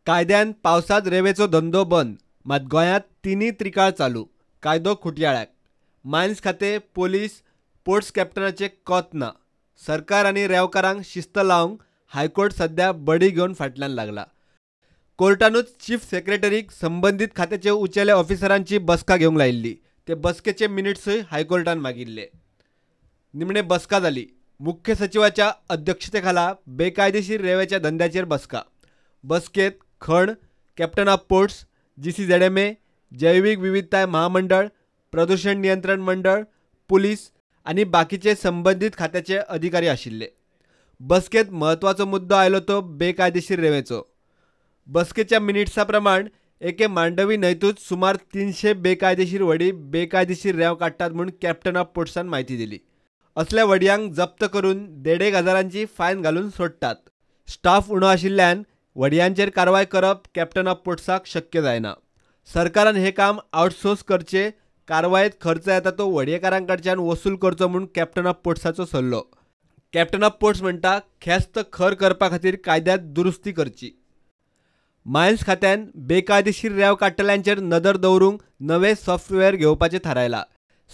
कायद्यान पावसात रेवेचो धंदो बंद, मात गोंयांत तिनी त्रिकाळ चालू. कायदो खुटयाळ्याक. मायन्स खाते, पोलीस, पोर्ट्स कॅप्टनाचे कोत ना. सरकार आनी रेवकारांक शिस्त लावंक हायकोर्ट सध्या बडी घेवन फाटल्यान लागला. कोर्टानूच चीफ सेक्रेटरीक संबंदीत खात्याचे उचेल्या ऑफिसरांची बसका घेवंक लायिल्ली. ते बसकेचे मिनिट्सूय हायकोर्टान मागिल्ले. निमणे बसका जाली. मुख्य सचिवाच्या अध्यक्षतेखाला बेकायदेशीर रेंवेच्या धंद्याचेर बसका. बसकेत खण, कॅप्टन ऑफ पोर्ट्स, GCZMA, जैवीक विविधताय महामंडळ, प्रदूषण नियंत्रण मंडळ, पुलीस आनी बाकीचे संबंदीत खात्याचे अधिकारी आशिल्ले. बसकेत म्हत्वाचो मुद्दो आयलो तो बेकायदेशीर रेंवेचो. बसकेच्या मिनिट्सा प्रमाण एके मांडवी न्हंयतूच सुमार 300 बेकायदेशीर व्हडी बेकायदेशीर रेंव काडटात म्हूण कॅप्टन ऑफ पोर्ट्सान म्हायती दिली. असल्या व्हडयांक जप्त करून 1,500 फायन घालून सोडटात. स्टाफ उणो आशिल्ल्यान व्हडयांचेर कारवाय करप कॅप्टन ऑफ पोर्ट्साक शक्य जायना. सरकारान हे काम आउटसोर्स करचे, कारवायेत खर्च येता तो व्हडयेकारां कडच्यान वसूल करचो म्हूण कॅप्टन ऑफ पोर्ट्साचो सल्लो. कॅप्टन ऑफ पोर्ट्स म्हणटा ख्यास्त खर करपा खातीर कायद्यांत दुरुस्ती करची. मायन्स खात्यान बेकायदेशीर रेंव काडटल्यांचेर नदर दवरूंक नवे सॉफ्टवेअर घेवपाचें थारायलां.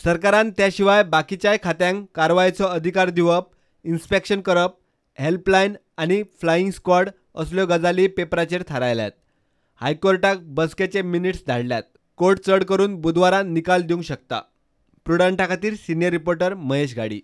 सरकारान त्या शिवाय बाकीच्याय खात्यांक कारवायेचो अधिकार दिवप, इन्स्पेक्शन करप, हेल्पलायन आनी फ्लायिंग स्क्वॉड असल्यो गजाली पेपराचेर थारायल्यात. हायकोर्टाक बसकेचे मिनिट्स धाडल्यात. कोर्ट चड करून बुधवारां निकाल दिवंक शकता. प्रुडंटा खातीर सिनियर रिपोर्टर महेश गाडी.